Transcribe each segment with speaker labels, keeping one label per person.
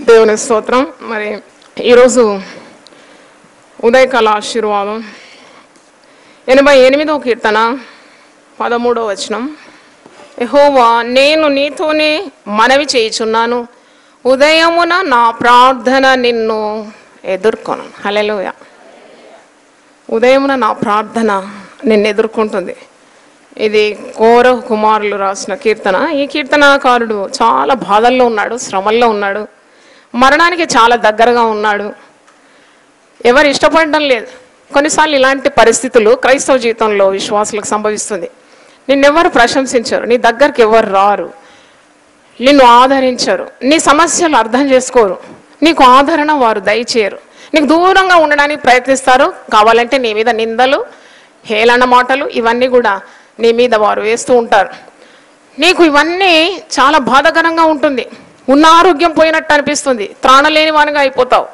Speaker 1: దేవుని స్తోత్రం. మరి ఈరోజు ఉదయకాల ఆశీర్వాదం 88వ కీర్తన 13వ వచనం. యెహోవా, నేను నీతోనే మనవి చేయుచున్నాను, ఉదయమున నా ప్రార్థన నిన్ను ఎదుర్కొను. హల్లెలూయా. ఉదయమున నా ప్రార్థన నిన్ను ఎదుర్కొంటుంది. ఇది కోరహు కుమారులు రాసిన కీర్తన. ఈ కీర్తనాకారుడు చాలా బాధల్లో ఉన్నాడు, శ్రమల్లో ఉన్నాడు, మరణానికి చాలా దగ్గరగా ఉన్నాడు. ఎవరు ఇష్టపడడం లేదు. కొన్నిసార్లు ఇలాంటి పరిస్థితులు క్రైస్తవ జీవితంలో విశ్వాసులకు సంభవిస్తుంది. నిన్నెవరు ప్రశంసించరు, నీ దగ్గరికి ఎవరు రారు, నిన్ను ఆదరించరు, నీ సమస్యలు అర్థం చేసుకోరు, నీకు ఆదరణ వారు దయచేయరు, నీకు దూరంగా ఉండడానికి ప్రయత్నిస్తారు. కావాలంటే నీ మీద నిందలు, హేళన మాటలు ఇవన్నీ కూడా నీ మీద వారు వేస్తూ ఉంటారు. నీకు ఇవన్నీ చాలా బాధాకరంగా ఉంటుంది. ఉన్న ఆరోగ్యం పోయినట్టు అనిపిస్తుంది, త్రాణలేని వానిగా అయిపోతావు,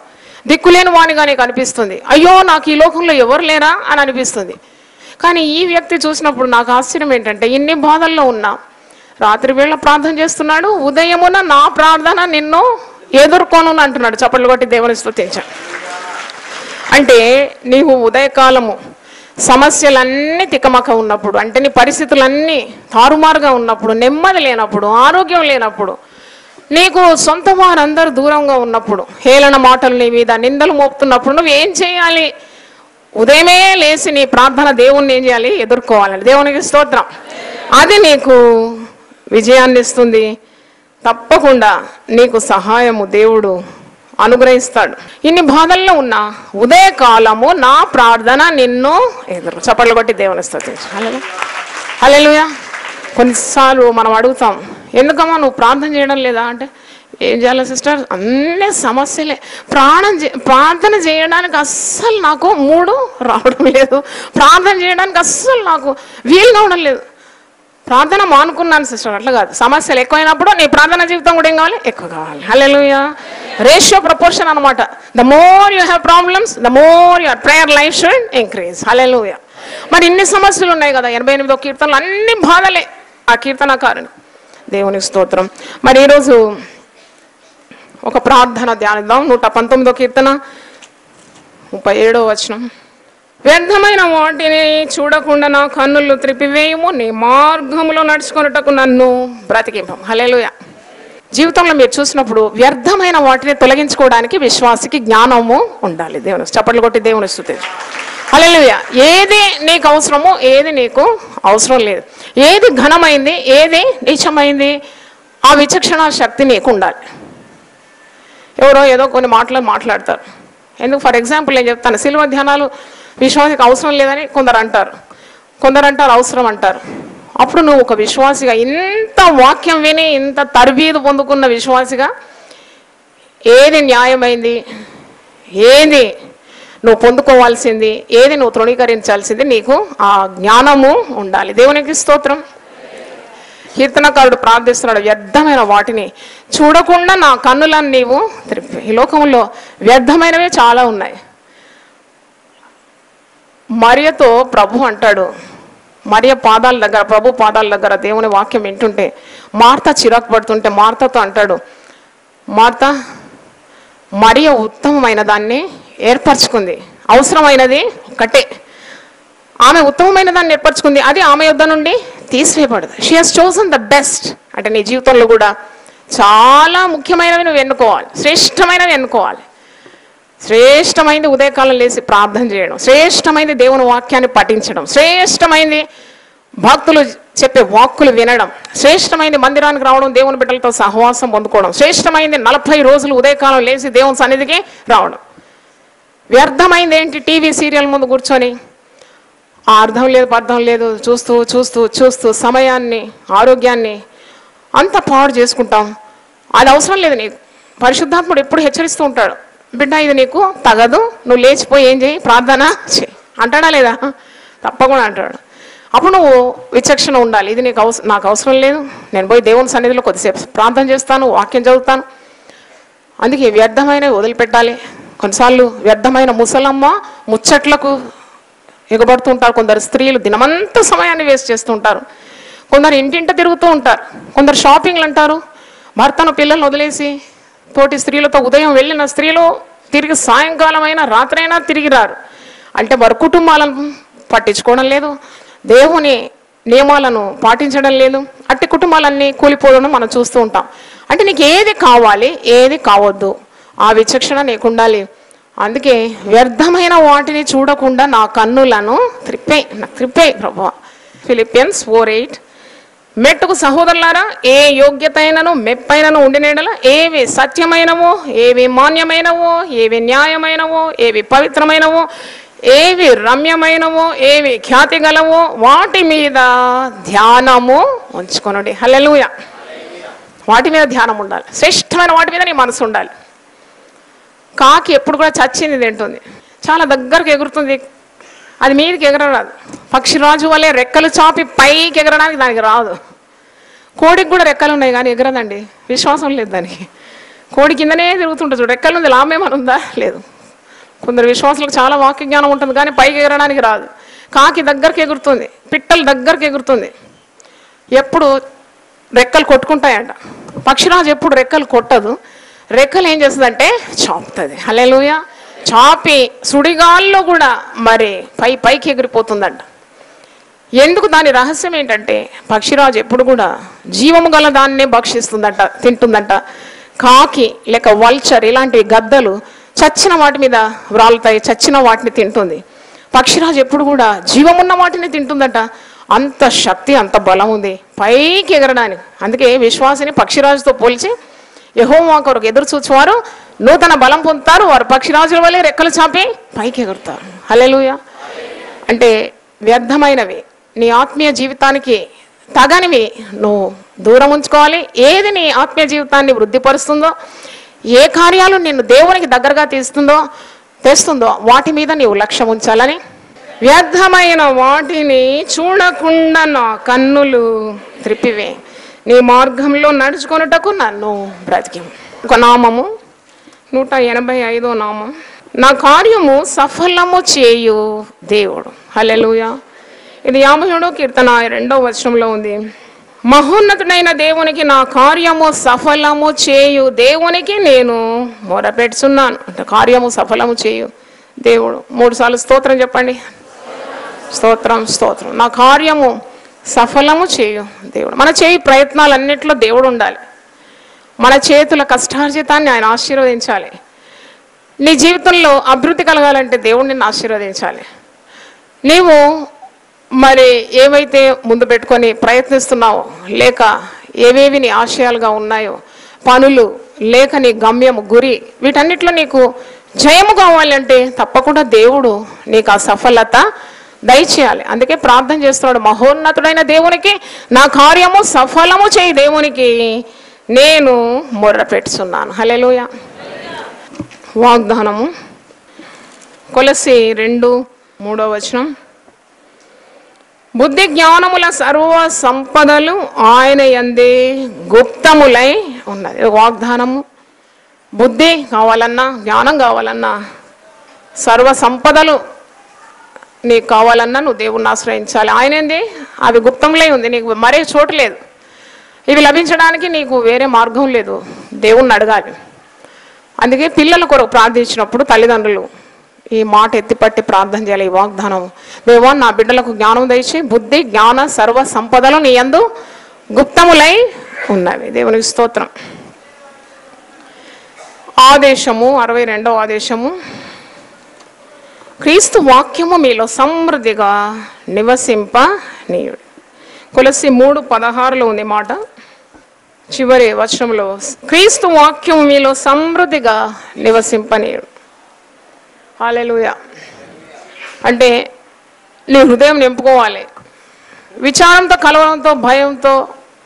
Speaker 1: దిక్కులేని వానిగా నీకు అనిపిస్తుంది. అయ్యో, నాకు ఈ లోకంలో ఎవరు లేరా అని అనిపిస్తుంది. కానీ ఈ వ్యక్తి చూసినప్పుడు నాకు ఆశ్చర్యం ఏంటంటే, ఇన్ని బాధల్లో ఉన్నా రాత్రి వేళ ప్రార్థన చేస్తున్నాడు. ఉదయమున నా ప్రార్థన నిన్ను ఎదుర్కొను అంటున్నాడు. చప్పట్లు కొట్టి దేవుని స్తుతించాడు. అంటే నీవు ఉదయకాలము సమస్యలన్నీ తికమక ఉన్నప్పుడు, అంటే నీ పరిస్థితులన్నీ తారుమారుగా ఉన్నప్పుడు, నెమ్మది లేనప్పుడు, ఆరోగ్యం లేనప్పుడు, నీకు సొంత వారందరూ దూరంగా ఉన్నప్పుడు, హేళన మాటలు నీ మీద నిందలు మోపుతున్నప్పుడు నువ్వేం చేయాలి? ఉదయమే లేచి నీ ప్రార్థన దేవుణ్ణి ఏం చేయాలి? ఎదుర్కోవాలని. దేవునికి స్తోత్రం. అది నీకు విజయాన్ని ఇస్తుంది. తప్పకుండా నీకు సహాయము దేవుడు అనుగ్రహిస్తాడు. ఇన్ని బాధల్లో ఉన్న ఉదయకాలము నా ప్రార్థన నిన్ను ఎదురు. చప్పట్లు కొట్టి దేవుని స్తుతించు. హల్లెలూయా. కొన్నిసార్లు మనం అడుగుతాం, ఎందుకమ్మా నువ్వు ప్రార్థన చేయడం లేదా అంటే, ఏం చేయాలి సిస్టర్, అన్నీ సమస్యలే, ప్రార్థన చేయడానికి అస్సలు నాకు మూడు రావడం లేదు, ప్రార్థన చేయడానికి అస్సలు నాకు వీలు కావడం లేదు, ప్రార్థన మానుకున్నాను సిస్టర్. అట్లా కాదు, సమస్యలు ఎక్కువైనప్పుడు నీ ప్రార్థన జీవితం కూడా ఏం కావాలి? ఎక్కువ కావాలి. హల్లెలూయా. రేషియో ప్రపోర్షన్ అనమాట. The more you have problems, the more your prayer life should increase. Hallelujah. మరి ఇన్ని సమస్యలు ఉన్నాయి కదా 88వ కీర్తనలు, అన్ని బాధలే ఆ కీర్తనకారుని. దేవునికి స్తోత్రం. మరి ఈరోజు ఒక ప్రార్థన ధ్యానిద్దాం. 119వ కీర్తన 37వ వచనం. వ్యర్థమైన వాటిని చూడకుండా నా కన్నులు త్రిపివేయము, నీ మార్గములో నడుచుకున్నటకు నన్ను బ్రతికింపము. హల్లెలూయా. జీవితంలో మీరు చూసినప్పుడు వ్యర్థమైన వాటిని తొలగించుకోవడానికి విశ్వాసికి జ్ఞానము ఉండాలి. దేవుని చప్పట్లు కొట్టి దేవుని స్తుతించు. హల్లెలూయా. ఏది నీకు అవసరమో, ఏది నీకు అవసరం లేదు, ఏది ఘనమైంది, ఏది నీచమైంది, ఆ విచక్షణ శక్తి నీకు ఉండాలి. ఎవరో ఏదో కొన్ని మాట్లాడతారు. ఎందుకు? ఫర్ ఎగ్జాంపుల్ నేను చెప్తాను, శిలువ ధ్యానాలు విశ్వాసికి అవసరం లేదని కొందరు అంటారు, అవసరం అంటారు. అప్పుడు నువ్వు ఒక విశ్వాసిగా, ఇంత వాక్యం విని ఇంత తర్బీదు పొందుకున్న విశ్వాసిగా, ఏది న్యాయమైంది, ఏది నువ్వు పొందుకోవాల్సింది, ఏది నువ్వు తృణీకరించాల్సింది, నీకు ఆ జ్ఞానము ఉండాలి. దేవునికి స్తోత్రం. కీర్తనకారుడు ప్రార్థిస్తున్నాడు, వ్యర్థమైన వాటిని చూడకుండా నా కన్నులను నీవు త్రిప్పి. ఈ లోకంలో వ్యర్థమైనవే చాలా ఉన్నాయి. మరియతో ప్రభు అంటాడు, మరియ పాదాల దగ్గర, ప్రభు పాదాల దగ్గర దేవుని వాక్యం వింటుంటే మార్త చిరాకు పడుతుంటే మార్తతో అంటాడు, మార్త, మరియ ఉత్తమమైన దాన్ని ఏర్పరచుకుంది, అవసరమైనది ఒకటే, ఆమె ఉత్తమమైన దాన్ని ఏర్పరచుకుంది, అది ఆమె యొద్ద నుండి తీసివేయబడదు. She has chosen the best. అంటే నీ జీవితంలో కూడా చాలా ముఖ్యమైనవి నువ్వు ఎన్నుకోవాలి, శ్రేష్టమైనవి ఎన్నుకోవాలి. శ్రేష్టమైంది ఉదయకాలం లేచి ప్రార్థన చేయడం, శ్రేష్టమైంది దేవుని వాక్యాన్ని పఠించడం, శ్రేష్టమైంది భక్తులు చెప్పే వాక్కులు వినడం, శ్రేష్టమైంది మందిరానికి రావడం, దేవుని బిడ్డలతో సహవాసం పొందుకోవడం, శ్రేష్టమైంది 40 రోజులు ఉదయకాలం లేచి దేవుని సన్నిధికి రావడం. వ్యర్థమైంది ఏంటి? టీవీ సీరియల్ ముందు కూర్చొని అర్థం లేదు పర్థం లేదు చూస్తూ చూస్తూ చూస్తూ సమయాన్ని, ఆరోగ్యాన్ని అంత పాడు చేసుకుంటాం. అది అవసరం లేదు నీకు. పరిశుద్ధాత్ముడు ఎప్పుడు హెచ్చరిస్తూ ఉంటాడు, బిడ్డ ఇది నీకు తగదు, నువ్వు లేచిపోయి ఏం చేయి, ప్రార్థన చేయి అంటాడా లేదా? తప్పకుండా అంటాడు. అప్పుడు నువ్వు విచక్షణ ఉండాలి, ఇది నాకు అవసరం లేదు, నేను పోయి దేవుని సన్నిధిలో కొద్దిసేపు ప్రార్థన చేస్తాను, వాక్యం చదువుతాను. అందుకే వ్యర్థమైనవి వదిలిపెట్టాలి. కొన్నిసార్లు వ్యర్థమైన ముసలమ్మ ముచ్చట్లకు ఎగబడుతూ ఉంటారు. కొందరు స్త్రీలు దినమంతా సమయాన్ని వేస్ట్ చేస్తూ ఉంటారు. కొందరు ఇంటింట తిరుగుతూ ఉంటారు. కొందరు షాపింగ్లు అంటారు, భర్తను పిల్లల్ని వదిలేసి తోటి స్త్రీలతో ఉదయం వెళ్ళిన స్త్రీలు తిరిగి సాయంకాలం అయినా రాత్రైనా తిరిగి రారు. అంటే వారి కుటుంబాలను పట్టించుకోవడం లేదు, దేవుని నియమాలను పాటించడం లేదు. అట్టి కుటుంబాలన్నీ కూలిపోవడం మనం చూస్తూ ఉంటాం. అంటే నీకు ఏది కావాలి, ఏది కావద్దు, ఆ విచక్షణ నీకు ఉండాలి. అందుకే వ్యర్థమైన వాటిని చూడకుండా నా కన్నులను త్రిప్పేయి ప్రభువా. ఫిలిపియన్స్ 4:8. మెట్టుకు సహోదరులారా, ఏ యోగ్యతైనను మెప్పైనను ఉండినేడల ఏవి సత్యమైనవో, ఏవి మాన్యమైనవో, ఏవి న్యాయమైనవో, ఏవి పవిత్రమైనవో, ఏవి రమ్యమైనవో, ఏవి ఖ్యాతి గలవో వాటి మీద ధ్యానము ఉంచుకొనుడి. హల్లెలూయా. వాటి మీద ధ్యానం ఉండాలి. శ్రేష్టమైన వాటి మీద నీ మనసు ఉండాలి. కాకి ఎప్పుడు కూడా చచ్చింది తింటుంది, చాలా దగ్గరకు ఎగురుతుంది, అది మీదకి ఎగరరాదు. పక్షిరాజు వల్లే రెక్కలు చాపి పైకి ఎగరడానికి దానికి రాదు. కోడికి కూడా రెక్కలు ఉన్నాయి కానీ ఎగరదండి, విశ్వాసం లేదు దానికి. కోడి కిందనే తిరుగుతుంటుంది చూడు, రెక్కలు ఉంది, లాభం ఏమైనా ఉందా? లేదు. కొందరు విశ్వాసాలకు చాలా వాక్య జ్ఞానం ఉంటుంది కానీ పైకి ఎగరడానికి రాదు. కాకి దగ్గరికి ఎగురుతుంది, పిట్టలు దగ్గరికి ఎగురుతుంది, ఎప్పుడు రెక్కలు కొట్టుకుంటాయంట. పక్షిరాజు ఎప్పుడు రెక్కలు కొట్టదు, రెక్కలు ఏం చేస్తుందంటే చాపుతుంది. హల్లెలూయా. చాపి సుడిగాల్లో కూడా మరి పైకి ఎగిరిపోతుందంట. ఎందుకు? దాని రహస్యం ఏంటంటే పక్షిరాజు ఎప్పుడు కూడా జీవము గల దాన్నే భక్షిస్తుందంట, తింటుందంట. కాకి లేక వల్చర్ ఇలాంటి గద్దలు చచ్చిన వాటి మీద వ్రాలుతాయి, చచ్చిన వాటిని తింటుంది. పక్షిరాజు ఎప్పుడు కూడా జీవమున్న వాటిని తింటుందట. అంత శక్తి, అంత బలం ఉంది పైకి ఎగరడానికి. అందుకే విశ్వాసిని పక్షిరాజుతో పోల్చి యెహోవా కొరకు ఎదురు చూచేవారు నూతన బలం పొందుతారు, వారు పక్షిరాజుల వల్లే రెక్కలు చాపి పైకి ఎగురుతారు. హల్లెలూయా. అంటే వ్యర్థమైనవి, నీ ఆత్మీయ జీవితానికి తగనివి నువ్వు దూరం ఉంచుకోవాలి. ఏది నీ ఆత్మీయ జీవితాన్ని వృద్ధిపరుస్తుందో, ఏ కార్యాలు నిన్ను దేవునికి దగ్గరగా తెస్తుందో వాటి మీద నీవు లక్ష్యం ఉంచాలని. వ్యర్థమైన వాటిని చూడకుండా నా కన్నులు త్రిప్పివే, నీ మార్గంలో నడుచుకొనుటకు నన్ను బ్రతికి. ఒక నామము 185వ నామం, నా కార్యము సఫలము చేయు దేవుడు. హల్లెలూయా. ఇది 57వ కీర్తన 2వ వచనంలో ఉంది. మహోన్నతుడైన దేవునికి నా కార్యము సఫలము చేయు దేవునికి నేను మొరపెట్టుచున్నాను. అంటే కార్యము సఫలము చేయు దేవుడు. 3 సార్లు స్తోత్రం చెప్పండి. స్తోత్రం, స్తోత్రం. నా కార్యము సఫలము చేయు దేవుడు. మన చేయి ప్రయత్నాలన్నింటిలో దేవుడు ఉండాలి. మన చేతుల కష్టార్జితాన్ని ఆయన ఆశీర్వదించాలి. నీ జీవితంలో అభివృద్ధి కలగాలంటే దేవుడు నిన్ను ఆశీర్వదించాలి. నీవు మరి ఏవైతే ముందు పెట్టుకొని ప్రయత్నిస్తున్నావో, లేక ఏవేవి నీ ఆశయాలుగా ఉన్నాయో, పనులు లేక నీ గమ్యము, గురి, వీటన్నిటిలో నీకు జయము కావాలంటే తప్పకుండా దేవుడు నీకు ఆ సఫలత దయచేయాలి. అందుకే ప్రార్థన చేస్తున్నాడు, మహోన్నతుడైన దేవునికి నా కార్యము సఫలము చేయి దేవునికి నేను మొర్ర పెట్టుచున్నాను. హల్లెలూయా. వాగ్దానము కొలస్సీ 2:3వ వచనం, బుద్ధి జ్ఞానముల సర్వ సంపదలు ఆయన యందే గుప్తములై ఉన్నది. వాగ్దానము. బుద్ధి కావాలన్నా, జ్ఞానం కావాలన్నా, సర్వ సంపదలు నీకు కావాలన్నా నువ్వు దేవుణ్ణి ఆశ్రయించాలి. ఆయనేంది? అవి గుప్తములై ఉంది, నీకు మరే చోటు లేదు. ఇవి లభించడానికి నీకు వేరే మార్గం లేదు, దేవుణ్ణి అడగాలి. అందుకే పిల్లల కొరకు ప్రార్థించినప్పుడు తల్లిదండ్రులు ఈ మాట ఎత్తిపట్టి ప్రార్థన చేయాలి. ఈ వాగ్దానం, దేవా నా బిడ్డలకు జ్ఞానం దయచి, బుద్ధి జ్ఞాన సర్వ సంపదలు నీ యందు గుప్తములై ఉన్నవి. దేవునికి స్తోత్రం. ఆదేశము 62వ ఆదేశము, క్రీస్తు వాక్యము మీలో సమృద్ధిగా నివసింపనీయుడు. కొలస్సీ 3:16లో ఉంది మాట, చివరి వచనంలో క్రీస్తు వాక్యము మీలో సమృద్ధిగా నివసింపనీయుడు. హల్లెలూయా. అంటే నీ హృదయం నింపుకోవాలి. విచారంతో, కలవరంతో, భయంతో,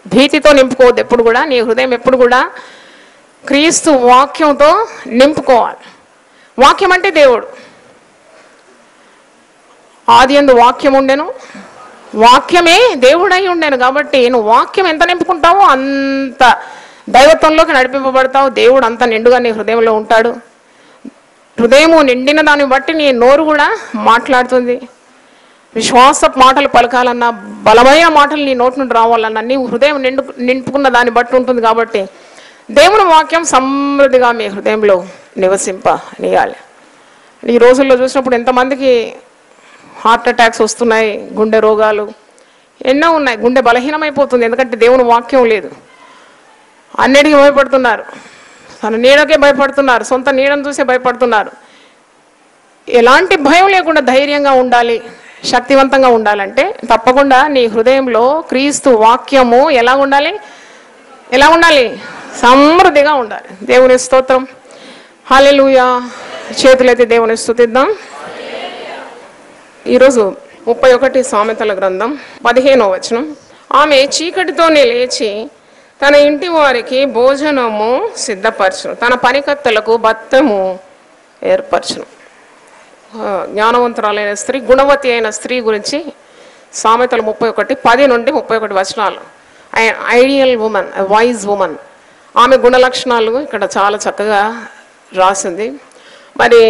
Speaker 1: భీతితో నింపుకోవద్దు. ఎప్పుడు కూడా నీ హృదయం ఎప్పుడు కూడా క్రీస్తు వాక్యంతో నింపుకోవాలి. వాక్యం అంటే దేవుడు. ఆదియందు వాక్యం ఉండెను, వాక్యమే దేవుడై ఉండేను. కాబట్టి నువ్వు వాక్యం ఎంత నింపుకుంటావో అంత దైవత్వంలోకి నడిపింపబడతావు. దేవుడు అంత నిండుగా నీ హృదయంలో ఉంటాడు. హృదయము నిండిన దాన్ని బట్టి నీ నోరు కూడా మాట్లాడుతుంది. విశ్వాస మాటలు పలకాలన్నా, బలమైన మాటలు నీ నోటి నుండి రావాలన్నా నీ హృదయం నింపుకున్న దాన్ని బట్టి ఉంటుంది. కాబట్టి దేవుని వాక్యం సమృద్ధిగా మీ హృదయంలో నివసింపనీయాలి. ఈ రోజుల్లో చూసినప్పుడు ఎంతమందికి హార్ట్ అటాక్స్ వస్తున్నాయి, గుండె రోగాలు ఎన్నో ఉన్నాయి. గుండె బలహీనమైపోతుంది, ఎందుకంటే దేవుని వాక్యం లేదు. అన్నిటికీ భయపడుతున్నారు, తన నీడకే భయపడుతున్నారు, సొంత నీడను చూసే భయపడుతున్నారు. ఎలాంటి భయం లేకుండా ధైర్యంగా ఉండాలి, శక్తివంతంగా ఉండాలంటే తప్పకుండా నీ హృదయంలో క్రీస్తు వాక్యము ఎలా ఉండాలి? సమృద్ధిగా ఉండాలి. దేవుని స్తోత్రం. హల్లెలూయా. చేతులైతే దేవుని స్తుతిద్దాం. ఈరోజు 31 సామెతల గ్రంథం 15వ వచనం. ఆమె చీకటితోనే లేచి తన ఇంటి వారికి భోజనము సిద్ధపరచును, తన పనికత్తెలకు బత్తము ఏర్పరచును. జ్ఞానవంతురాలైన స్త్రీ, గుణవతి అయిన స్త్రీ గురించి సామెతలు 31, 10 నుండి 31 వచనాలు. ఐడియల్ ఉమెన్, వైజ్ ఉమెన్, ఆమె గుణలక్షణాలు ఇక్కడ చాలా చక్కగా రాసింది. మరి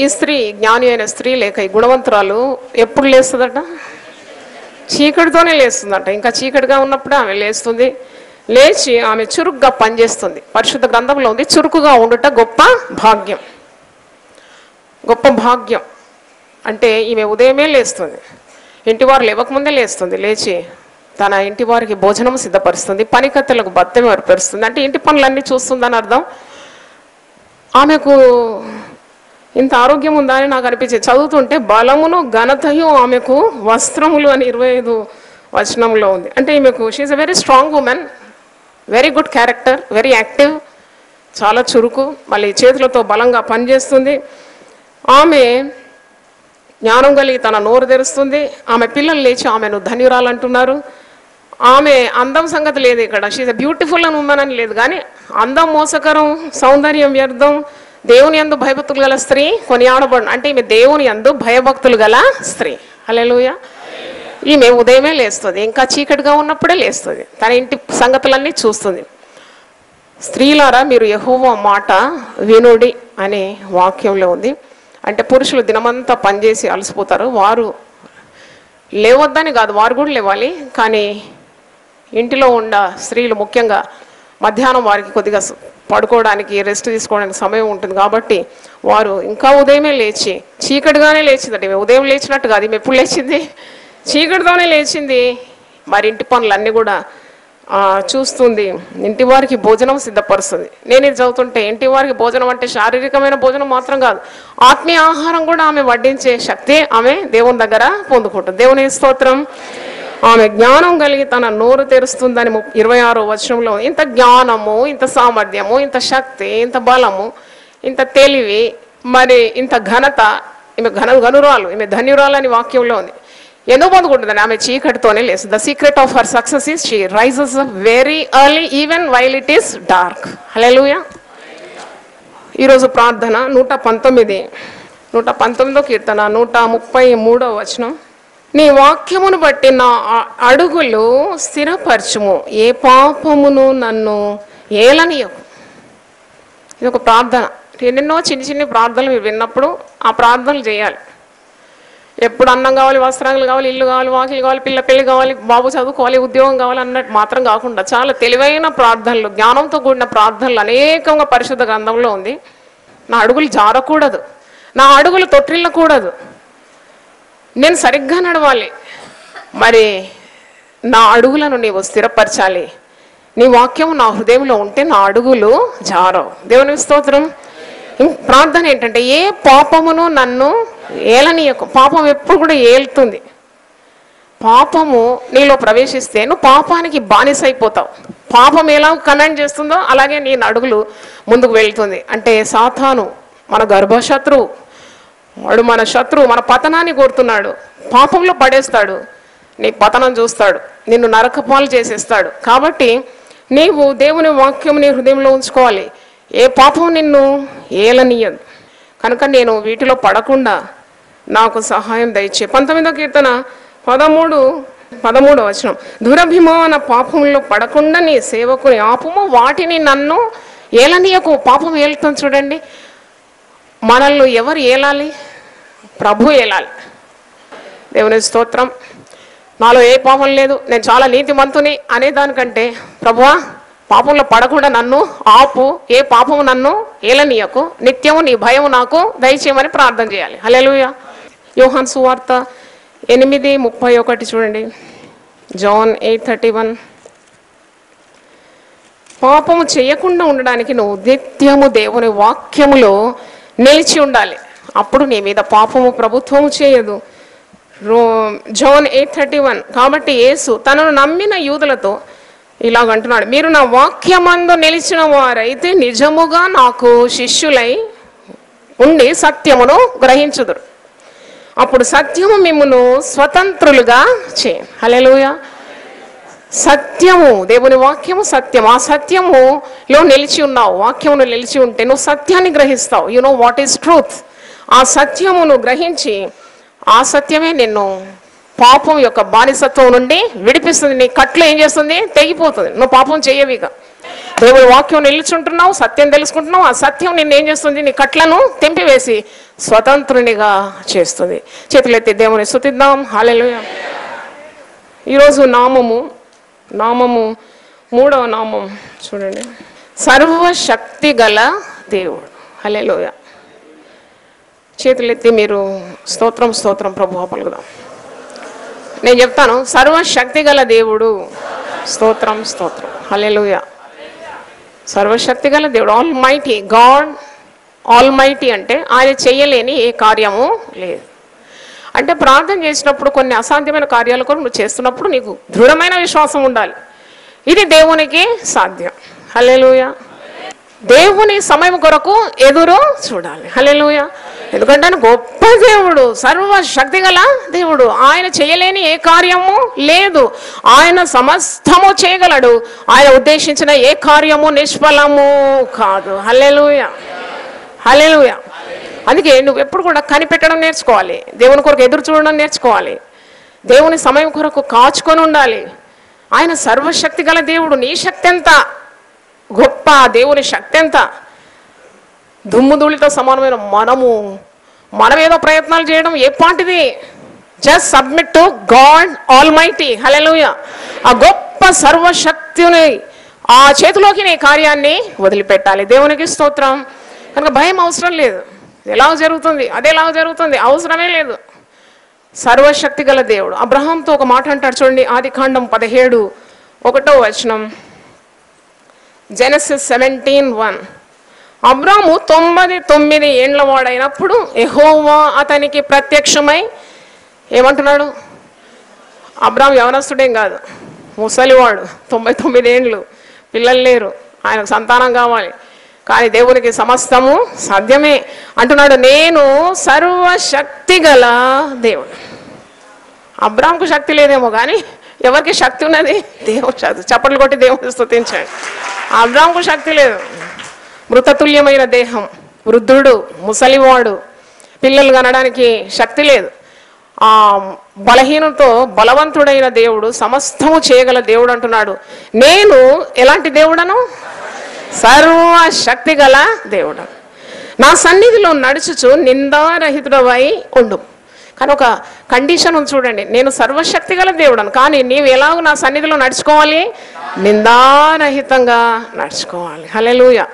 Speaker 1: ఈ స్త్రీ, జ్ఞాని అయిన స్త్రీ లేక ఈ గుణవంతురాలు ఎప్పుడు లేస్తుందట? చీకటితోనే లేస్తుందట. ఇంకా చీకటిగా ఉన్నప్పుడే ఆమె లేస్తుంది. లేచి ఆమె చురుగ్గా పనిచేస్తుంది. పరిశుద్ధ గ్రంథంలో ఉంది, చురుకుగా ఉండుట గొప్ప భాగ్యం. గొప్ప భాగ్యం అంటే ఈమె ఉదయమే లేస్తుంది, ఇంటివారు లేవకముందే లేస్తుంది. లేచి తన ఇంటి వారికి భోజనం సిద్ధపరుస్తుంది, పనికత్తెలకు బత్తెం ఏర్పరుస్తుంది. అంటే ఇంటి పనులన్నీ చూస్తుందని అర్థం. ఆమెకు ఇంత ఆరోగ్యం ఉందా అని నాకు అనిపించింది. చదువుతుంటే బలమును ఘనతయు ఆమెకు వస్త్రములు అని 25 వచనంలో ఉంది. అంటే ఈమెకు she's a very strong women, very good character, very active, చాలా చురుకు, మళ్ళీ చేతులతో బలంగా పనిచేస్తుంది. ఆమె జ్ఞానం కలిగి తన నోరు తెరుస్తుంది. ఆమె పిల్లలు లేచి ఆమెను ధన్యురాలు అంటున్నారు. ఆమె అందం సంగతి లేదు ఇక్కడ, షీఈ్ ఎ బ్యూటిఫుల్ అని ఉమెన్ అని లేదు, కానీ అందం మోసకరం, సౌందర్యం వ్యర్థం. దేవుని యందు భయభక్తులు గల స్త్రీ కొనియాడబడు, అంటే ఈమె దేవుని యందు భయభక్తులు గల స్త్రీ. హల్లెలూయా. ఈమె ఉదయమే లేస్తుంది, ఇంకా చీకటిగా ఉన్నప్పుడే లేస్తుంది, తన ఇంటి సంగతులన్నీ చూస్తుంది. స్త్రీలారా మీరు యెహోవా మాట వినుడి అనే వాక్యంలో ఉంది. అంటే పురుషులు దినమంతా పనిచేసి అలసిపోతారు, వారు లేవద్దని కాదు, వారు కూడా లేవాలి. కానీ ఇంటిలో ఉన్న స్త్రీలు ముఖ్యంగా మధ్యాహ్నం వారికి కొద్దిగా పడుకోవడానికి, రెస్ట్ తీసుకోవడానికి సమయం ఉంటుంది. కాబట్టి వారు ఇంకా ఉదయమే లేచి, చీకటిగానే లేచిందండి. ఉదయం లేచినట్టు కాదు, ఈమె ఎప్పుడు లేచింది? చీకటితోనే లేచింది. మరి ఇంటి పనులన్నీ కూడా చూస్తుంది, ఇంటి వారికి భోజనం సిద్ధపరుస్తుంది. నేను ఇది చదువుతుంటే ఇంటి వారికి భోజనం అంటే శారీరకమైన భోజనం మాత్రం కాదు, ఆత్మీయ ఆహారం కూడా ఆమె వడ్డించే శక్తి ఆమె దేవుని దగ్గర పొందుకుంటుంది. దేవుని స్తోత్రం. ఆమె జ్ఞానం కలిగి తన నోరు తెరుస్తుందని 26వ వచనంలో. ఇంత జ్ఞానము, ఇంత సామర్థ్యము, ఇంత శక్తి, ఇంత బలము, ఇంత తెలివి, మరి ఇంత ఘనత, ఈమె ఘనురాలు, ఈమె ధన్యురాలు అని వాక్యంలో ఉంది. ఎందుకు పొందుకుంటుందని? ఆమె చీకటితోనే లేదు. The secret of her success is she rises very early even while it is dark. Hallelujah. ఈరోజు ప్రార్థన 119వ కీర్తన 133వ వచనం. నీ వాక్యమును బట్టి నా అడుగులు స్థిరపరచుము, ఏ పాపమును నన్ను ఏలనీయకు. ఇది ఒక ప్రార్థన. ఎన్నెన్నో చిన్న చిన్న ప్రార్థనలు మీరు విన్నప్పుడు ఆ ప్రార్థనలు చేయాలి. ఎప్పుడు అన్నం కావాలి, వస్త్రాలు కావాలి, ఇల్లు కావాలి, వాకిలు కావాలి, పెళ్ళి కావాలి, బాబు చదువుకోవాలి, ఉద్యోగం కావాలి అన్నట్టు మాత్రం కాకుండా చాలా తెలివైన ప్రార్థనలు, జ్ఞానంతో కూడిన ప్రార్థనలు అనేకంగా పరిశుద్ధ గ్రంథంలో ఉంది. నా అడుగులు జారకూడదు, నా అడుగులు తొట్టిల్లకూడదు, నేను సరిగ్గా నడవాలి. మరి నా అడుగులను నీవు స్థిరపరచాలి. నీ వాక్యం నా హృదయంలో ఉంటే నా అడుగులు జారవు. దేవుని స్తోత్రం. ప్రార్థన ఏంటంటే ఏ పాపమును నన్ను ఏలనీయకు. పాపం ఎప్పుడు కూడా ఏలుతుంది. పాపము నీలో ప్రవేశిస్తే నువ్వు పాపానికి బానిసైపోతావు. పాపం ఎలా కమాండ్ చేస్తుందో అలాగే నీ అడుగులు ముందుకు వెళ్తుంది. అంటే సాతాను మన గర్భశత్రువు, వాడు మన శత్రువు, మన పతనాన్ని కోరుతున్నాడు. పాపంలో పడేస్తాడు, నీ పతనం చూస్తాడు, నిన్ను నరకపాలు చేసేస్తాడు. కాబట్టి నీవు దేవుని వాక్యం నీ హృదయంలో ఉంచుకోవాలి. ఏ పాపం నిన్ను ఏలనీయదు. కనుక నేను వీటిలో పడకుండా నాకు సహాయం దయచే. 19వ కీర్తన 13వ వచనం. దురభిమాన పాపంలో పడకుండా నీ సేవకుని ఆపుము, వాటిని నన్ను ఏలనీయకు. పాపం ఏలుతుంది చూడండి. మనల్ని ఎవరు ఏలాలి? ప్రభు ఏలాలి. దేవుని స్తోత్రం. నాలో ఏ పాపం లేదు, నేను చాలా నీతిమంతుని అనేదానికంటే ప్రభువా పాపంలో పడకుండా నన్ను ఆపు, ఏ పాపము నన్ను ఏలనీయకు, నిత్యము నీ భయము నాకు దయచేయమని ప్రార్థన చేయాలి. హల్లెలూయా. యోహాను సువార్త 8:31 చూడండి. జాన్ 8:31. పాపము చేయకుండా ఉండడానికి నువ్వు నిత్యము దేవుని వాక్యములో నిలిచి ఉండాలి. అప్పుడు నీ మీద పాపము ప్రభుత్వము చేయదు. జాన్ 8:31. కాబట్టి యేసు తనను నమ్మిన యూదులతో ఇలాగంటున్నాడు, మీరు నా వాక్యమందు నిలిచిన వారైతే నిజముగా నాకు శిష్యులై ఉండి సత్యమును గ్రహించుదురు. అప్పుడు సత్యము మిమ్మును స్వతంత్రులుగా చేయ. హల్లెలూయా. సత్యము, దేవుని వాక్యము సత్యం. ఆ సత్యములో నిలిచి ఉన్నావు, వాక్యమును నిలిచి ఉంటే నువ్వు సత్యాన్ని గ్రహిస్తావు. You know what is truth. ఆ సత్యమును గ్రహించి ఆ సత్యమే నిన్ను పాపం యొక్క బానిసత్వం నుండి విడిపిస్తుంది. నీ కట్లు ఏం చేస్తుంది? తెగిపోతుంది. నువ్వు పాపం చేయవిగా. దేవుని వాక్యం నిలుచుంటున్నావు, సత్యం తెలుసుకుంటున్నావు. ఆ సత్యం నిన్ను ఏం చేస్తుంది? నీ కట్లను తెంపివేసి స్వతంత్రునిగా చేస్తుంది. చేతులెత్తి దేవుని స్తుతిద్దాం. హల్లెలూయా. ఈరోజు నామము 3వ నామం చూడండి, సర్వశక్తి గల దేవుడు. హల్లెలూయా. చేతులెత్తి మీరు స్తోత్రం స్తోత్రం ప్రభువా పలుకుదాం. నేను చెప్తాను, సర్వశక్తి గల దేవుడు. స్తోత్రం స్తోత్రం. హల్లెలూయా. సర్వశక్తి గల దేవుడు, all mighty God. All mighty అంటే ఆయన చేయలేని ఏ కార్యము లేదు. అంటే ప్రార్థన చేసినప్పుడు కొన్ని అసాధ్యమైన కార్యాలు కూడా నువ్వు చేస్తున్నప్పుడు నీకు దృఢమైన విశ్వాసం ఉండాలి. ఇది దేవునికి సాధ్యం. హల్లెలూయా. దేవుని సమయం కొరకు ఎదురు చూడాలి. హల్లెలూయా. ఎందుకంటే ఆయన గొప్ప దేవుడు, సర్వశక్తి గల దేవుడు. ఆయన చేయలేని ఏ కార్యము లేదు. ఆయన సమస్తము చేయగలడు. ఆయన ఉద్దేశించిన ఏ కార్యము నిష్ఫలము కాదు. హల్లెలూయా. హల్లెలూయా. అందుకే నువ్వు ఎప్పుడు కూడా కనిపెట్టడం నేర్చుకోవాలి. దేవుని కొరకు ఎదురు చూడడం నేర్చుకోవాలి. దేవుని సమయం కొరకు కాచుకొని ఉండాలి. ఆయన సర్వశక్తి గల దేవుడు. నీ శక్తి ఎంత గొప్ప, దేవుని శక్తి ఎంత. దుమ్ముధూళితో సమానమైన మనం ఏదో ప్రయత్నాలు చేయడం ఏ పాటిది? Just submit to God almighty. Hallelujah. ఆ గొప్ప సర్వశక్తిని ఆ చేతిలోకి నీ కార్యాన్ని వదిలిపెట్టాలి. దేవునికి స్తోత్రం. కనుక భయం అవసరం లేదు. ఎలాగ జరుగుతుంది, అదేలాగ జరుగుతుంది, అవసరమే లేదు. సర్వశక్తి గల దేవుడు. అబ్రహాంతో ఒక మాట అంటాడు చూడండి, ఆదికాండం 17:1. జెనసిస్ 17:1. అబ్రాము 99 ఏండ్ల వాడైనప్పుడు యెహోవా అతనికి ప్రత్యక్షమై ఏమంటున్నాడు? అబ్రాము యవనస్తుడేం కాదు, ముసలివాడు, 99 ఏండ్లు, పిల్లలు లేరు, ఆయనకు సంతానం కావాలి. కానీ దేవునికి సమస్తము సాధ్యమే అంటున్నాడు. నేను సర్వశక్తి గల దేవుడు. అబ్రాముకు శక్తి లేదేమో కానీ ఎవరికి శక్తి ఉన్నది? దేవుడు శక్తి. చప్పట్లు కొట్టి దేవుని స్తుతించండి. అబ్రాముకు శక్తి లేదు. మృతతుల్యమైన దేహం, వృద్ధుడు, ముసలివాడు, పిల్లలు కనడానికి శక్తి లేదు. ఆ బలహీనతో బలవంతుడైన దేవుడు, సమస్తము చేయగల దేవుడు అంటున్నాడు. నేను ఎలాంటి దేవుడను? సర్వశక్తి గల దేవుడు. నా సన్నిధిలో నడుచుచు నిందారహితుడవై ఉండు. కానీ ఒక కండిషన్ ఉంది చూడండి, నేను సర్వశక్తి గల దేవుడను, కానీ నీవు ఎలాగో నా సన్నిధిలో నడుచుకోవాలి? నిందారహితంగా నడుచుకోవాలి. హల్లెలూయా.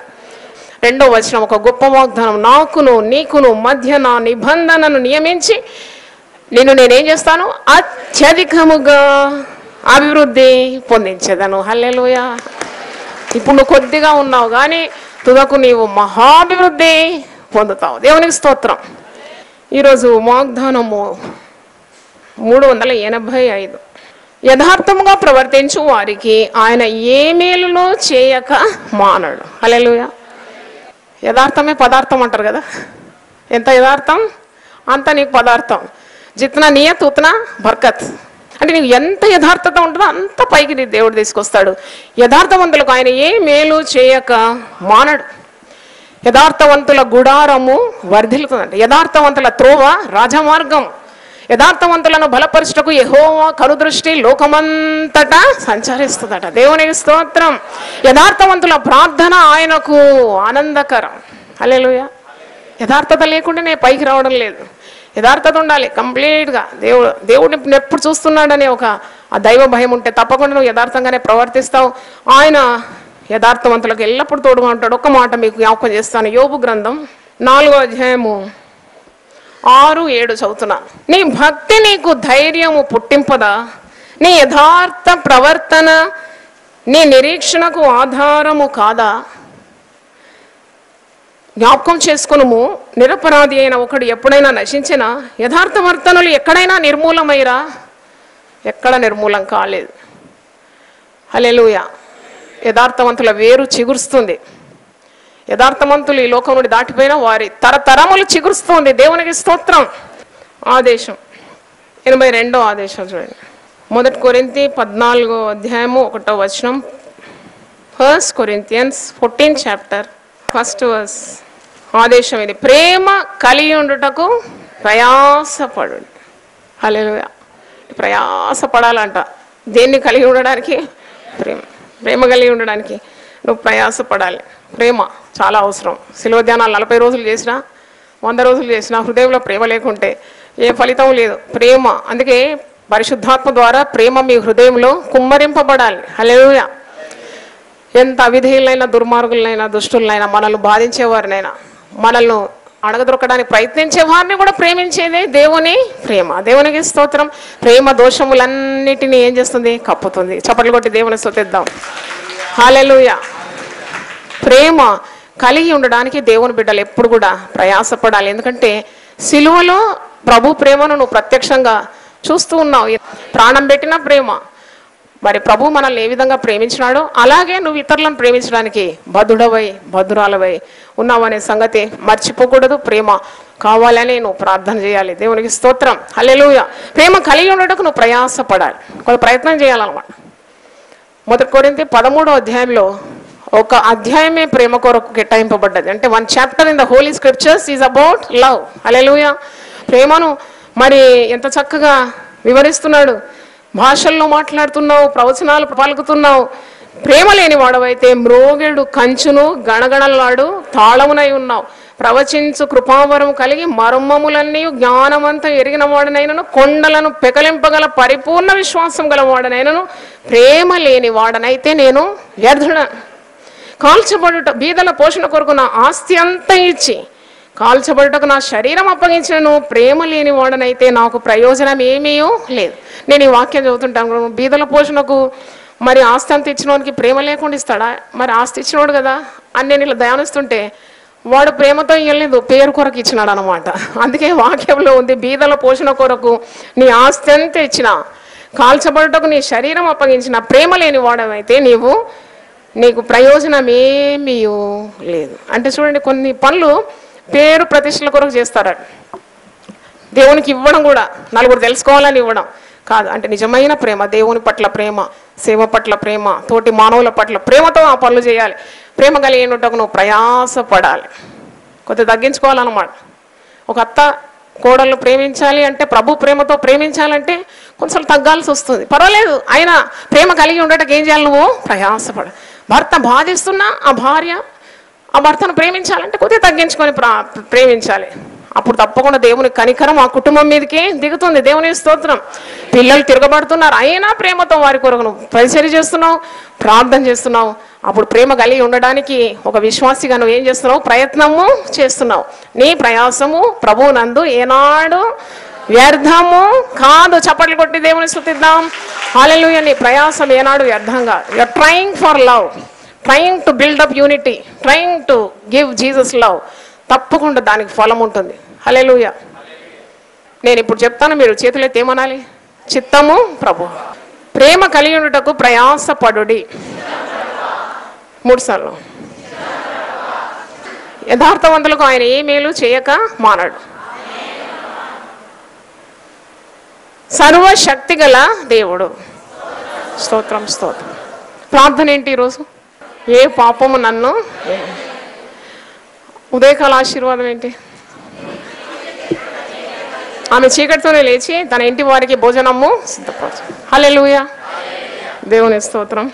Speaker 1: 2వ వచనం, ఒక గొప్ప వాగ్దానం. నాకును నీకును మధ్య నా నిబంధనను నియమించి నిన్ను నేనేం చేస్తాను? అత్యధికముగా అభివృద్ధి పొందించేదను. హల్లెలూయా. ఇప్పుడు నువ్వు కొద్దిగా ఉన్నావు కానీ తుదకు నీవు మహాభివృద్ధి పొందుతావు. దేవునికి స్తోత్రం. ఈరోజు వాగ్దానము 385. యథార్థముగా ప్రవర్తించు వారికి ఆయన ఏ మేలులో చేయక మానడు. హల్లెలూయా. యథార్థమే పదార్థం అంటారు కదా. ఎంత యథార్థం అంత నీకు పదార్థం. జిత్నా నియత్ ఉత్నా బర్కత్. అంటే నీకు ఎంత యథార్థత ఉంటుందో అంత పైకి నీ దేవుడు తీసుకొస్తాడు. యథార్థవంతులకు ఆయన ఏ మేలు చేయక మానడు. యథార్థవంతుల గుడారము వర్ధిల్లుతుందంట. యథార్థవంతుల త్రోవ రాజమార్గం. యథార్థవంతులను బలపరచుటకు యెహోవా కనుదృష్టి లోకమంతటా సంచరిస్తుందట. దేవునికి స్తోత్రం. యథార్థవంతుల ప్రార్థన ఆయనకు ఆనందకరం. హల్లెలూయా. యథార్థత లేకుండానే పైకి రావడం లేదు. యథార్థత ఉండాలి కంప్లీట్గా. దేవుడిని ఎప్పుడు చూస్తున్నాడనే ఒక ఆ దైవ భయం ఉంటే తప్పకుండా నువ్వు యథార్థంగానే ప్రవర్తిస్తావు. ఆయన యథార్థవంతులకు ఎల్లప్పుడూ తోడుగా ఉంటాడు. ఒక్క మాట మీకు జ్ఞాపకం చేస్తాను. యోబు గ్రంథం 4వ అధ్యాయము 6, 7 చదువుతున్నా. నీ భక్తి నీకు ధైర్యము పుట్టింపదా? నీ యథార్థ ప్రవర్తన నీ నిరీక్షణకు ఆధారము కాదా? జ్ఞాపకం చేసుకునుము, నిరపరాధి అయిన ఒకడు ఎప్పుడైనా నశించినా, యథార్థవర్తనులు ఎక్కడైనా నిర్మూలమైరా? ఎక్కడ నిర్మూలం కాలేదు. హల్లెలూయా. యథార్థవంతుల వేరు చిగురుస్తుంది. యథార్థవంతులు ఈ లోకం నుండి దాటిపోయినా వారి తరతరములు చిగురుస్తుంది. దేవునికి స్తోత్రం. ఆదేశం 82వ ఆదేశం చూడండి. 1 కొరింథీ 14వ అధ్యాయము 1వ వచనం. 1 Corinthians 14th chapter 1st verse. ఆదేశం ఇది, ప్రేమ కలిగి ఉండుటకు ప్రయాసపడు. హల్లెలూయా. ప్రయాసపడాలంట. దేన్ని కలిగి ఉండడానికి? ప్రేమ కలిగి ఉండడానికి నువ్వు ప్రయాసపడాలి. ప్రేమ చాలా అవసరం. శిలువ ధ్యానాలు 40 రోజులు చేసినా, 100 రోజులు చేసినా హృదయంలో ప్రేమ లేకుంటే ఏ ఫలితం లేదు. ప్రేమ, అందుకే పరిశుద్ధాత్మ ద్వారా ప్రేమ మీ హృదయంలో కుమ్మరింపబడాలి. హల్లెలూయా. ఎంత అవిధేయులైనా, దుర్మార్గులైనా, దుష్టులైనా, మనల్ని బాధించేవారినైనా, మనల్ని అడగదొరకడానికి ప్రయత్నించే వారిని కూడా ప్రేమించేదే దేవుని ప్రేమ. దేవునికి స్తోత్రం. ప్రేమ దోషములన్నిటినీ ఏం చేస్తుంది? కప్పుతుంది. చప్పట్లు కొట్టి దేవుని స్తుతిద్దాం. హల్లెలూయా. ప్రేమ కలిగి ఉండడానికి దేవుని బిడ్డలు ఎప్పుడు కూడా ప్రయాసపడాలి. ఎందుకంటే సిలువలో ప్రభు ప్రేమను నువ్వు ప్రత్యక్షంగా చూస్తూ ఉన్నావు. ప్రాణం పెట్టిన ప్రేమ. మరి ప్రభు మనల్ని ఏ విధంగా ప్రేమించినాడో అలాగే నువ్వు ఇతరులను ప్రేమించడానికి బద్ధుడవై భద్రాలవై ఉన్నావనే సంగతి మర్చిపోకూడదు. ప్రేమ కావాలని నువ్వు ప్రార్థన చేయాలి. దేవునికి స్తోత్రం. హల్లెలూయా. ప్రేమ కలిగి ఉండటకు నువ్వు ప్రయాసపడాలి, కొంత ప్రయత్నం చేయాలన్నమాట. 1 కొరింథీ 13వ అధ్యాయంలో ఒక అధ్యాయమే ప్రేమ కొరకు కేటాయింపబడ్డది. అంటే 1 chapter in the Holy Scriptures is about love. హల్లెలూయా. ప్రేమను మరి ఎంత చక్కగా వివరిస్తున్నాడు. భాషల్లో మాట్లాడుతున్నావు, ప్రవచనాలు పలుకుతున్నావు. ప్రేమ లేని వాడవైతే మ్రోగెడు కంచును గణగణలాడు తాళమునై ఉన్నావు. ప్రవచించు కృపావరం కలిగి మర్మములన్నీ జ్ఞానమంతా ఎరిగిన వాడనైనను, కొండలను పెకలింపగల పరిపూర్ణ విశ్వాసం గల వాడనైనను, ప్రేమ లేని వాడనైతే నేను వ్యర్థుడ. కాల్చబడుట బీదల పోషణ కొరకు నా ఆస్తి అంతా ఇచ్చి కాల్చబడుటకు నా శరీరం అప్పగించను, ప్రేమ లేని వాడనైతే నాకు ప్రయోజనం ఏమీ లేదు. నేను ఈ వాక్యం చదువుతుంటాను. బీదల పోషణకు మరి ఆస్తి అంత ఇచ్చినోడికి ప్రేమ లేకుండా ఇస్తాడా? మరి ఆస్తి ఇచ్చినోడు కదా అని నేను ఇలా ధ్యానిస్తుంటే వాడు ప్రేమతో ఇవ్వలేదు, పేరు కొరకు ఇచ్చినాడు అనమాట. అందుకే వాక్యంలో ఉంది, బీదల పోషణ కొరకు నీ ఆస్తి అంతా ఇచ్చిన, కాల్చబడుటకు నీ శరీరం అప్పగించిన, ప్రేమ లేని వాడవైతే నీకు ప్రయోజనం ఏమీ లేదు. అంటే చూడండి, కొన్ని పనులు పేరు ప్రతిష్టల కొరకు చేస్తారట. దేవునికి ఇవ్వడం కూడా నలుగురు తెలుసుకోవాలని ఇవ్వడం కాదు. అంటే నిజమైన ప్రేమ, దేవుని పట్ల ప్రేమ, సేవ పట్ల ప్రేమ, తోటి మానవుల పట్ల ప్రేమతో ఆ పనులు చేయాలి. ప్రేమ కలిగినట్టుకు నువ్వు ప్రయాసపడాలి, కొద్దిగా తగ్గించుకోవాలన్నమాట. ఒక అత్త కోడళ్ళు ప్రేమించాలి అంటే, ప్రభు ప్రేమతో ప్రేమించాలంటే కొంచెం తగ్గాల్సి వస్తుంది. పర్వాలేదు, అయినా ప్రేమ కలిగి ఉండటం ఏం చేయాలి? నువ్వు ప్రయాసపడ. భర్త బాధిస్తున్నా ఆ భార్య ఆ భర్తను ప్రేమించాలంటే కొద్దిగా తగ్గించుకొని ప్రేమించాలి. అప్పుడు తప్పకుండా దేవుని కనికరం ఆ కుటుంబం మీదకి దిగుతుంది. దేవుని స్తోత్రం. పిల్లలు తిరగబడుతున్నారు, అయినా ప్రేమతో వారి కొరకు నువ్వు పరిచర్య చేస్తున్నావు, ప్రార్థన చేస్తున్నావు. అప్పుడు ప్రేమ కలిగి ఉండడానికి ఒక విశ్వాసిగా నువ్వు ఏం చేస్తున్నావు? ప్రయత్నము చేస్తున్నావు. నీ ప్రయాసము ప్రభువునందు ఏనాడు వ్యర్థము కాదు. చప్పట్లు కొట్టి దేవుని స్తుతిద్దాం. హల్లెలూయా. నీ ప్రయాసం ఏనాడు వ్యర్థంగా. You are trying for love, trying to build up unity, trying to give Jesus love. తప్పకుండా దానికి ఫలం ఉంటుంది. హల్లెలూయా. నేను ఇప్పుడు చెప్తాను, మీరు చేతులైతే ఏమనాలి? చిత్తము ప్రభు. ప్రేమ కలిగి ఉండుటకు ప్రయాసపడుడి. 3 సార్లు. యథార్థవంతులకు ఆయన ఏ మేలు చేయక మానడు. సర్వశక్తి గల దేవుడు. స్తోత్రం స్తోత్రం. ప్రార్థన ఏంటి ఈరోజు? ఏ పాపము నన్ను. ఉదయకాల ఆశీర్వాదం ఏంటి? ఆమె చీకటితోనే లేచి తన ఇంటి వారికి భోజనము సిద్ధపరచు. హల్లెలూయా. దేవుని స్తోత్రం.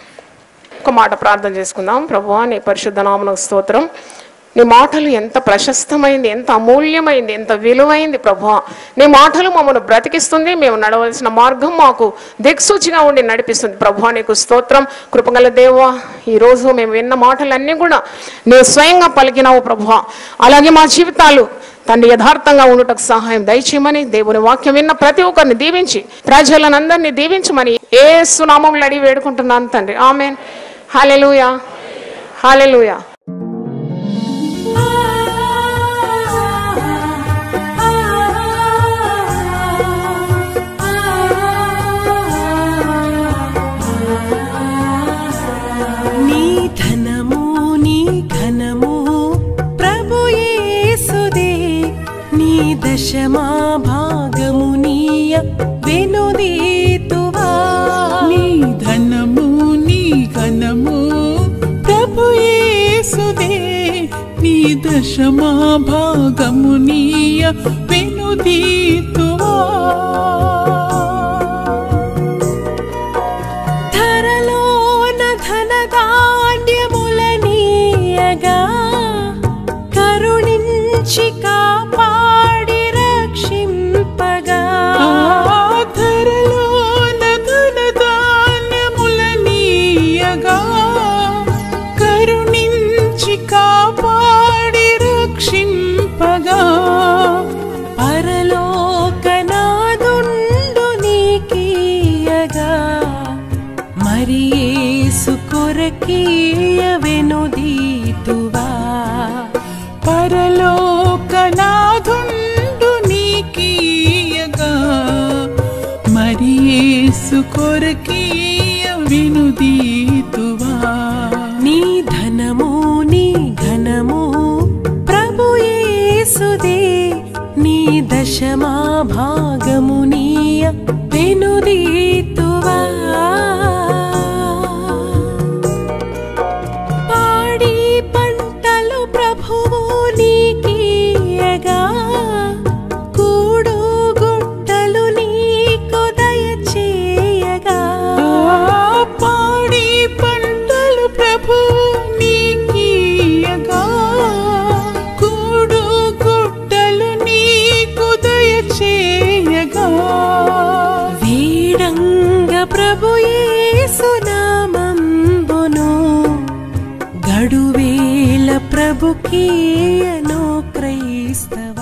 Speaker 1: ఒక మాట ప్రార్థన చేసుకుందాం. ప్రభువా, నీ పరిశుద్ధ నామమునకు స్తోత్రం. నీ మాటలు ఎంత ప్రశస్తమైంది, ఎంత అమూల్యమైంది, ఎంత విలువైంది ప్రభువా. నీ మాటలు మమ్మల్ని బ్రతికిస్తుంది, మేము నడవలసిన మార్గం మాకు దిక్సూచిగా ఉండి నడిపిస్తుంది ప్రభువా. నీకు స్తోత్రం. కృపగల దేవా, ఈరోజు మేము విన్న మాటలన్నీ కూడా నీ స్వయంగా పలికినావు ప్రభువా. అలాగే మా జీవితాలు తండ్రి యథార్థంగా ఉండుటకు సహాయం దయచేయమని, దేవుని వాక్యం విన్న ప్రతి ఒక్కరిని దీవించి ప్రజలను అందరినీ దీవించమని యేసు నామములో అడిగి వేడుకుంటున్నాను తండ్రి. ఆమేన్. హల్లెలూయా, హల్లెలూయా.
Speaker 2: దశమా భాగము నీయ వెనుదీతువా. నీ ధనము నీ ఘనము ప్రభు యేసుదే, నీ దశమా భాగము నీయ వెనుదీతువా. ధరలోన ధనధాన్యములనీయగా కరుణించి కాపాడి రక్షింపగా. ధరలోన ధనధాన్యములనీయగా కరుణించి కాపాడి రక్షింపగా. పరలోకనాదుండు నీకీయగా మరి యేసు కొరకీయ వెనుదీతువా. పరలోకనాదుండు నీకీయగా మరి యేసు కొరకీయ వెనుదీతువా. నీ ధనము నీ ఘనము ప్రభు యేసుదే, నీ దశమా భాగము నీయ వెనుదీతువా. పాడి పంటలు ప్రభువు నీకీయగా కూడు గుట్టలు నీకు దయచేయగా. పాడి పంటలు ప్రభువు నీకీయగా కూడు గుట్టలు నీకు దయచేయగా. వీడంగ ప్రభు యేసు నామంబును గడువేల ప్రభుకీయను క్రైస్తవ.